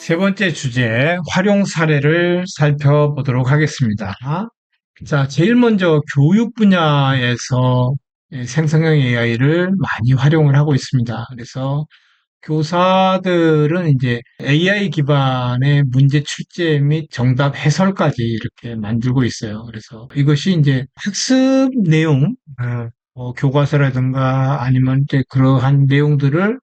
세 번째 주제, 활용 사례를 살펴보도록 하겠습니다. 자, 제일 먼저 교육 분야에서 생성형 AI를 많이 활용을 하고 있습니다. 그래서 교사들은 이제 AI 기반의 문제 출제 및 정답 해설까지 이렇게 만들고 있어요. 그래서 이것이 이제 학습 내용, 교과서라든가 아니면 이제 그러한 내용들을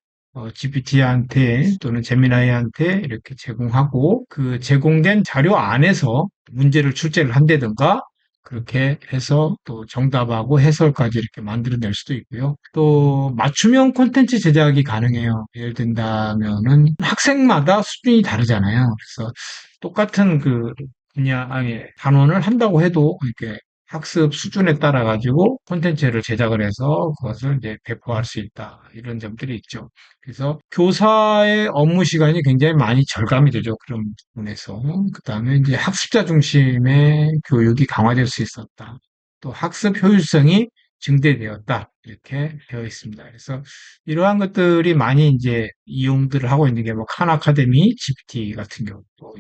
GPT한테 또는 제미나이한테 이렇게 제공하고 그 제공된 자료 안에서 문제를 출제를 한다든가 그렇게 해서 또 정답하고 해설까지 이렇게 만들어낼 수도 있고요. 또 맞춤형 콘텐츠 제작이 가능해요. 예를 든다면은 학생마다 수준이 다르잖아요. 그래서 똑같은 그 분야의 단원을 한다고 해도 이렇게 학습 수준에 따라 가지고 콘텐츠를 제작을 해서 그것을 이제 배포할 수 있다. 이런 점들이 있죠. 그래서 교사의 업무 시간이 굉장히 많이 절감이 되죠. 그런 부분에서. 그다음에 이제 학습자 중심의 교육이 강화될 수 있었다. 또 학습 효율성이 증대되었다. 이렇게 되어 있습니다. 그래서 이러한 것들이 많이 이제 이용들을 하고 있는 게 뭐 칸 아카데미, GPT 같은 경우도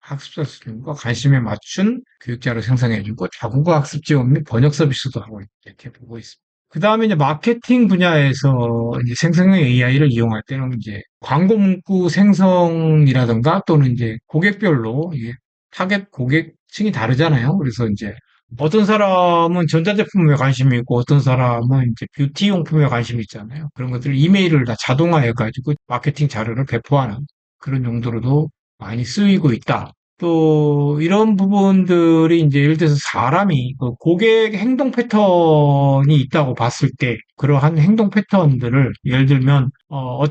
학습자 수준과 관심에 맞춘 교육자를 생성해주고 다국어 학습 지원 및 번역 서비스도 하고 이렇게 보고 있습니다. 그 다음에 이제 마케팅 분야에서 이제 생성형 AI를 이용할 때는 이제 광고 문구 생성이라든가 또는 이제 고객별로 이게 타겟 고객층이 다르잖아요. 그래서 이제 어떤 사람은 전자제품에 관심이 있고 어떤 사람은 이제 뷰티 용품에 관심이 있잖아요. 그런 것들을 이메일을 다 자동화해가지고 마케팅 자료를 배포하는 그런 용도로도 많이 쓰이고 있다. 또 이런 부분들이 이제 예를 들어서 사람이 그 고객 행동 패턴이 있다고 봤을 때 그러한 행동 패턴들을 예를 들면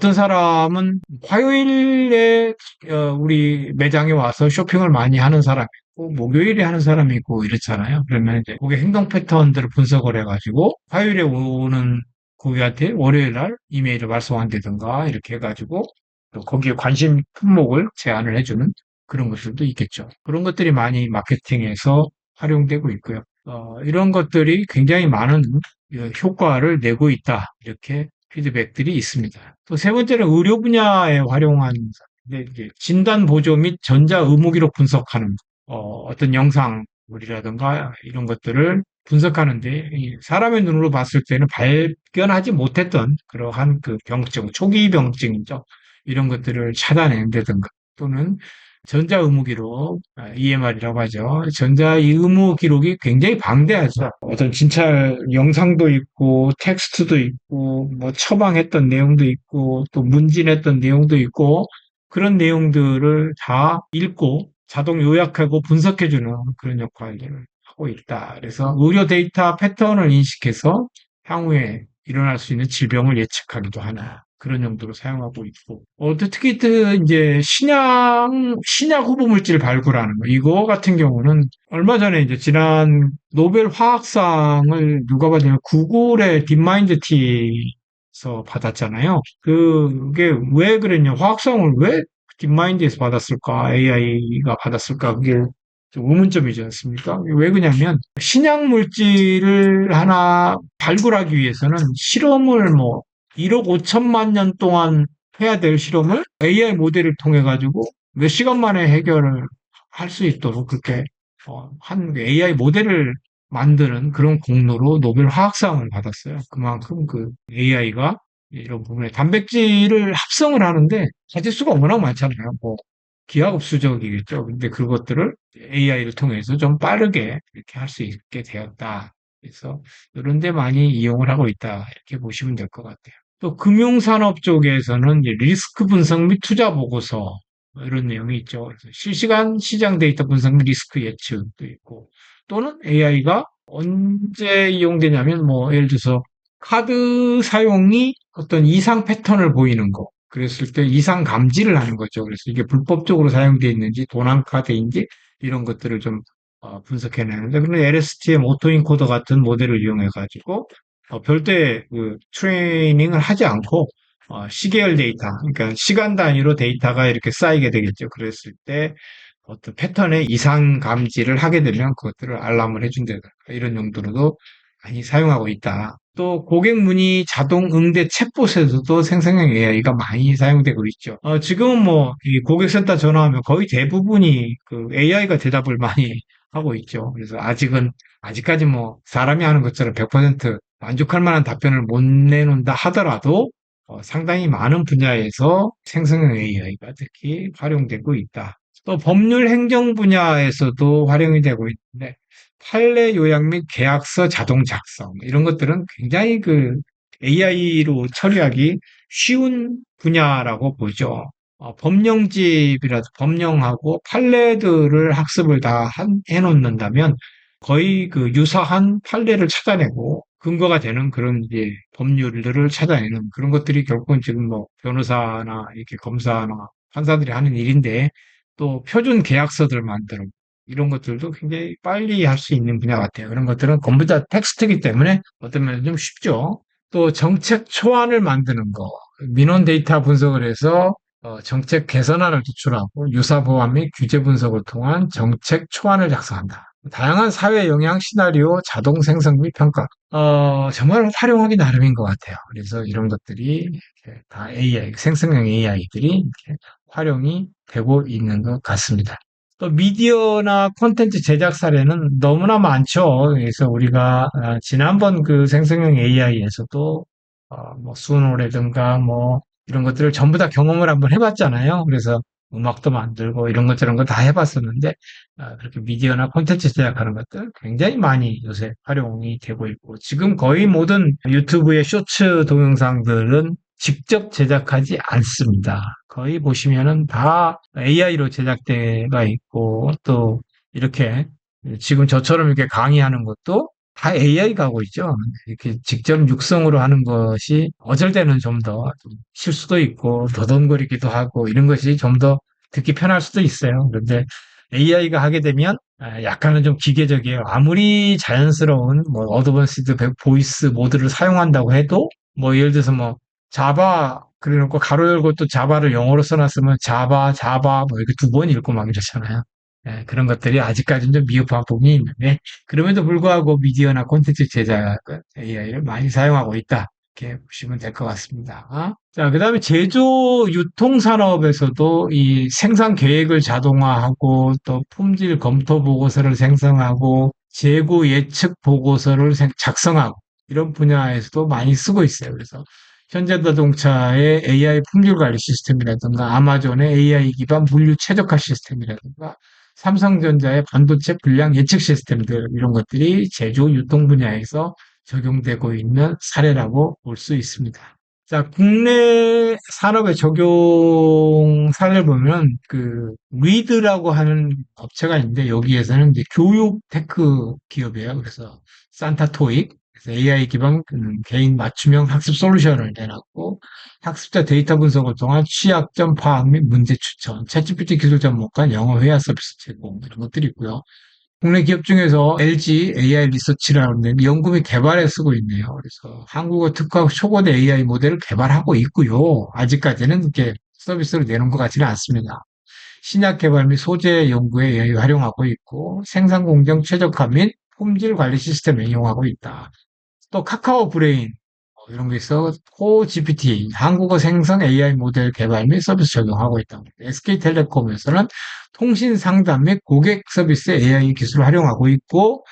떤 사람은 화요일에 우리 매장에 와서 쇼핑을 많이 하는 사람이 있고 목요일에 하는 사람이 있고 이렇잖아요. 그러면 이제 고객 행동 패턴들을 분석을 해가지고 화요일에 오는 고객한테 월요일 날 이메일을 발송한다든가 이렇게 해가지고 또 거기에 관심 품목을 제안을 해주는 그런 것들도 있겠죠. 그런 것들이 많이 마케팅에서 활용되고 있고요. 이런 것들이 굉장히 많은 효과를 내고 있다. 이렇게 피드백들이 있습니다. 또 세 번째는 의료 분야에 활용한 이제 진단 보조 및 전자 의무 기록 분석하는 어떤 영상물이라든가 이런 것들을 분석하는데 사람의 눈으로 봤을 때는 발견하지 못했던 그러한 그 병증, 초기 병증이죠. 이런 것들을 찾아낸다든가 또는 전자의무기록, EMR이라고 하죠. 전자의무기록이 굉장히 방대하죠. 어떤 진찰 영상도 있고, 텍스트도 있고, 뭐 처방했던 내용도 있고, 또 문진했던 내용도 있고, 그런 내용들을 다 읽고 자동 요약하고 분석해주는 그런 역할을 하고 있다. 그래서 의료 데이터 패턴을 인식해서 향후에 일어날 수 있는 질병을 예측하기도 하나. 그런 용도로 사용하고 있고. 특히 이제 신약 후보 물질 발굴하는 거. 이거 같은 경우는 얼마 전에 이제 지난 노벨 화학상을 누가 받냐면 구글의 딥마인드 티에서 받았잖아요. 그게 왜 그랬냐. 화학상을 왜 딥마인드에서 받았을까? AI가 받았을까? 그게 좀 의문점이지 않습니까? 왜 그러냐면 신약 물질을 하나 발굴하기 위해서는 실험을 뭐 1억 5천만 년 동안 해야 될 실험을 AI 모델을 통해 가지고 몇 시간 만에 해결을 할 수 있도록 그렇게 한 AI 모델을 만드는 그런 공로로 노벨 화학상을 받았어요. 그만큼 그 AI가 이런 부분에 단백질을 합성을 하는데 가짓수가 워낙 많잖아요. 뭐 기하급수적이겠죠. 근데 그것들을 AI를 통해서 좀 빠르게 이렇게 할 수 있게 되었다. 그래서 이런 데 많이 이용을 하고 있다. 이렇게 보시면 될 것 같아요. 또 금융산업 쪽에서는 이제 리스크 분석 및 투자 보고서 뭐 이런 내용이 있죠. 그래서 실시간 시장 데이터 분석 및 리스크 예측도 있고 또는 AI가 언제 이용되냐면 뭐 예를 들어서 카드 사용이 어떤 이상 패턴을 보이는 거. 그랬을 때 이상 감지를 하는 거죠. 그래서 이게 불법적으로 사용되어 있는지 도난 카드인지 이런 것들을 좀 분석해내는데 그런 LSTM 오토인코더 같은 모델을 이용해 가지고 별도의 그 트레이닝을 하지 않고 시계열 데이터, 그러니까 시간 단위로 데이터가 이렇게 쌓이게 되겠죠. 그랬을 때 어떤 패턴의 이상 감지를 하게 되면 그것들을 알람을 해준다든가 이런 용도로도 많이 사용하고 있다. 또 고객 문의 자동 응대 챗봇에서도 생성형 AI가 많이 사용되고 있죠. 지금은 뭐 이 고객센터 전화하면 거의 대부분이 그 AI가 대답을 많이 하고 있죠. 그래서 아직까지 뭐 사람이 하는 것처럼 100% 만족할 만한 답변을 못 내놓는다 하더라도 상당히 많은 분야에서 생성형 AI가 특히 활용되고 있다. 또 법률 행정 분야에서도 활용이 되고 있는데 판례 요약 및 계약서 자동 작성 이런 것들은 굉장히 그 AI로 처리하기 쉬운 분야라고 보죠. 법령집이라도 법령하고 판례들을 학습을 다 해놓는다면 거의 그 유사한 판례를 찾아내고 근거가 되는 그런 이제 법률들을 찾아내는 그런 것들이 결국은 지금 뭐 변호사나 이렇게 검사나 판사들이 하는 일인데 또 표준 계약서들 만들고 이런 것들도 굉장히 빨리 할 수 있는 분야 같아요. 그런 것들은 전부 다 텍스트이기 때문에 어떤 면은 좀 쉽죠. 또 정책 초안을 만드는 거, 민원 데이터 분석을 해서 정책 개선안을 도출하고 유사 보완 및 규제 분석을 통한 정책 초안을 작성한다. 다양한 사회 영향 시나리오 자동 생성 및 평가. 정말 활용하기 나름인 것 같아요. 그래서 이런 것들이 이렇게 다 AI, 생성형 AI들이 이렇게 활용이 되고 있는 것 같습니다. 또 미디어나 콘텐츠 제작 사례는 너무나 많죠. 그래서 우리가 지난번 그 생성형 AI에서도 뭐 수노라든가 뭐 이런 것들을 전부 다 경험을 한번 해봤잖아요. 그래서 음악도 만들고 이런 것 저런 거 다 해봤었는데 그렇게 미디어나 콘텐츠 제작하는 것들 굉장히 많이 요새 활용이 되고 있고 지금 거의 모든 유튜브의 쇼츠 동영상들은 직접 제작하지 않습니다. 거의 보시면은 다 AI로 제작대가 있고 또 이렇게 지금 저처럼 이렇게 강의하는 것도 다 AI가 하고 있죠. 이렇게 직접 육성으로 하는 것이 어쩔 때는 좀 더 실수도 있고 더듬거리기도 하고 이런 것이 좀 더 듣기 편할 수도 있어요. 그런데 AI가 하게 되면 약간은 좀 기계적이에요. 아무리 자연스러운 뭐 어드밴스드 보이스 모드를 사용한다고 해도 뭐 예를 들어서 뭐 자바 그래놓고 가로 열고 또 자바를 영어로 써놨으면 자바 뭐 이렇게 두 번 읽고 막 이러잖아요. 그런 것들이 아직까지는 좀 미흡한 부분이 있는데 그럼에도 불구하고 미디어나 콘텐츠 제작 AI를 많이 사용하고 있다. 이렇게 보시면 될 것 같습니다. 자, 그 다음에 제조 유통 산업에서도 이 생산 계획을 자동화하고 또 품질 검토 보고서를 생성하고 재고 예측 보고서를 작성하고 이런 분야에서도 많이 쓰고 있어요. 그래서 현대자동차의 AI 품질 관리 시스템이라든가 아마존의 AI 기반 물류 최적화 시스템이라든가 삼성전자의 반도체 불량 예측 시스템들 이런 것들이 제조 유통 분야에서 적용되고 있는 사례라고 볼 수 있습니다. 자, 국내 산업의 적용 사례를 보면 그 리드라고 하는 업체가 있는데 여기에서는 이제 교육 테크 기업이에요. 그래서 산타토익 그래서 AI 기반 개인 맞춤형 학습 솔루션을 내놨고 학습자 데이터 분석을 통한 취약점 파악 및 문제 추천, 챗GPT 기술 전문가 영어 회화 서비스 제공 이런 것들이 있고요. 국내 기업 중에서 LG AI 리서치라는 연구 및 개발에 쓰고 있네요. 그래서 한국어 특화 초고대 AI 모델을 개발하고 있고요. 아직까지는 이렇게 서비스를 내놓은 것 같지는 않습니다. 신약 개발 및 소재 연구에 AI 활용하고 있고 생산 공정 최적화 및 품질 관리 시스템을 이용하고 있다. 또 카카오 브레인 이런 게 있어 코 GPT 한국어 생성 AI 모델 개발 및 서비스 적용하고 있다. SK텔레콤에서는 통신 상담 및 고객 서비스 AI 기술을 활용하고 있고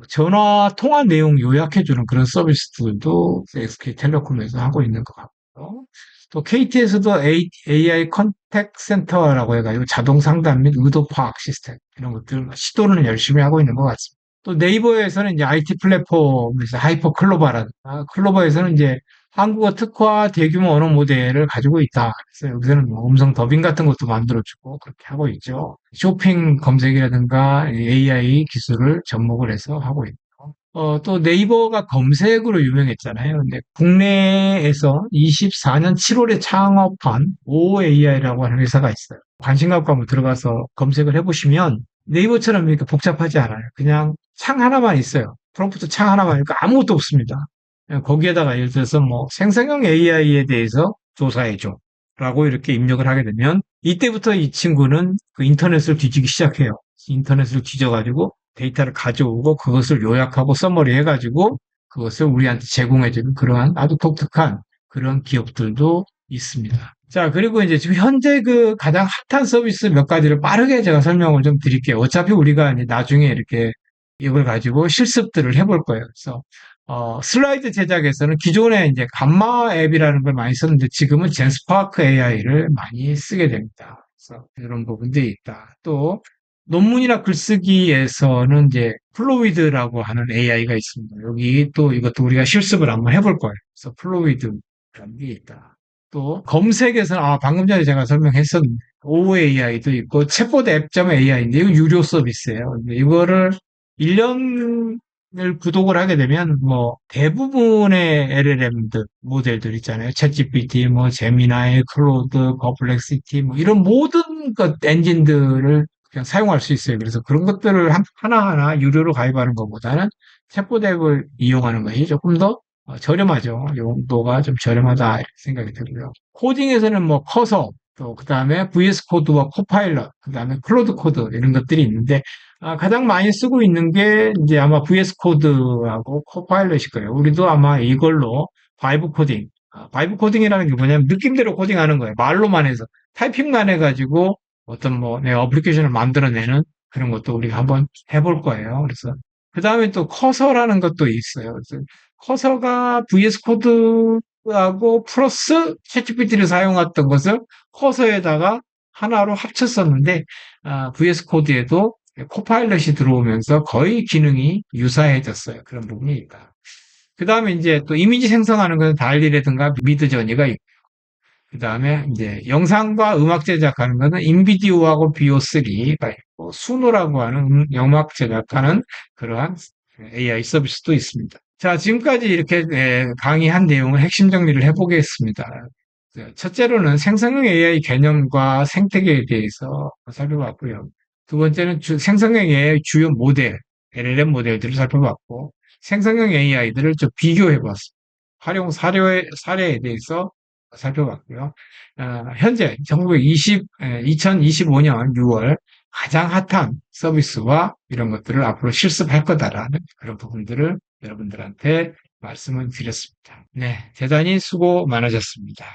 전화 통화 내용 요약해주는 그런 서비스들도 SK텔레콤에서 하고 있는 것 같고요. 또 KT에서도 AI 컨택 센터라고 해가지고 자동 상담 및 의도 파악 시스템 이런 것들 시도는 열심히 하고 있는 것 같습니다. 또 네이버에서는 이제 IT 플랫폼에서 하이퍼 클로바라든가 클로바에서는 이제 한국어 특화 대규모 언어 모델을 가지고 있다. 그래서 여기서는 뭐 음성 더빙 같은 것도 만들어주고 그렇게 하고 있죠. 쇼핑 검색이라든가 AI 기술을 접목을 해서 하고 있고. 또 네이버가 검색으로 유명했잖아요. 근데 국내에서 24년 7월에 창업한 OAI라고 하는 회사가 있어요. 관심 갖고 한번 들어가서 검색을 해보시면 네이버처럼 이렇게 복잡하지 않아요. 그냥 창 하나만 있어요. 프롬프트 창 하나만 있고 아무것도 없습니다. 그냥 거기에다가 예를 들어서 뭐 생성형 AI에 대해서 조사해줘. 라고 이렇게 입력을 하게 되면 이때부터 이 친구는 그 인터넷을 뒤지기 시작해요. 인터넷을 뒤져가지고 데이터를 가져오고 그것을 요약하고 써머리 해가지고 그것을 우리한테 제공해주는 그러한 아주 독특한 그런 기업들도 있습니다. 자, 그리고 이제 지금 현재 그 가장 핫한 서비스 몇 가지를 빠르게 제가 설명을 좀 드릴게요. 어차피 우리가 이제 나중에 이렇게 이걸 가지고 실습들을 해볼 거예요. 그래서 슬라이드 제작에서는 기존에 이제 감마 앱이라는 걸 많이 썼는데 지금은 젠스파크 AI를 많이 쓰게 됩니다. 그래서 이런 부분들이 있다. 또 논문이나 글쓰기에서는 이제 플로이드라고 하는 AI가 있습니다. 여기 또 이것도 우리가 실습을 한번 해볼 거예요. 그래서 플로이드라는 게 있다. 또 검색에서는 방금 전에 제가 설명했었는데 OAI도 있고 챗봇 앱.AI인데 이거 유료 서비스예요. 근데 이거를 1년을 구독을 하게 되면 뭐 대부분의 LLM들 모델들 있잖아요. 챗GPT, 뭐 제미나이, 클로드, 퍼플렉시티 뭐 이런 모든 것 엔진들을 그냥 사용할 수 있어요. 그래서 그런 것들을 하나하나 유료로 가입하는 것보다는 챗봇 앱을 이용하는 것이 조금 더 저렴하죠. 용도가 좀 저렴하다 이렇게 생각이 들고요. 코딩에서는 뭐 커서 또 그다음에 VS 코드와 코파일럿, 그다음에 클로드 코드 이런 것들이 있는데 가장 많이 쓰고 있는 게 이제 아마 VS 코드하고 코파일럿일 거예요. 우리도 아마 이걸로 바이브 코딩, 바이브 코딩이라는 게 뭐냐면 느낌대로 코딩하는 거예요. 말로만 해서 타이핑만 해가지고 어떤 뭐 내가 어플리케이션을 만들어내는 그런 것도 우리가 한번 해볼 거예요. 그래서 그 다음에 또 커서라는 것도 있어요. 그래서 커서가 VS 코드하고 플러스 챗GPT를 사용했던 것을 커서에다가 하나로 합쳤었는데 VS 코드에도 코파일럿이 들어오면서 거의 기능이 유사해졌어요. 그런 부분이 있다. 그 다음에 이제 또 이미지 생성하는 것은 달리라든가 미드저니가 있고, 그 다음에 이제 영상과 음악 제작하는 것은 인비디오하고 비오3가 있고, 수노라고 하는 음악 제작하는 그러한 AI 서비스도 있습니다. 자, 지금까지 이렇게 강의한 내용을 핵심 정리를 해보겠습니다. 첫째로는 생성형 AI 개념과 생태계에 대해서 살펴봤고요. 두 번째는 생성형 AI 주요 모델, LLM 모델들을 살펴봤고, 생성형 AI들을 좀 비교해봤습니다. 활용 사례에 대해서 살펴봤고요. 현재 2025년 6월 가장 핫한 서비스와 이런 것들을 앞으로 실습할 거다라는 그런 부분들을 여러분들한테 말씀을 드렸습니다. 네, 대단히 수고 많으셨습니다.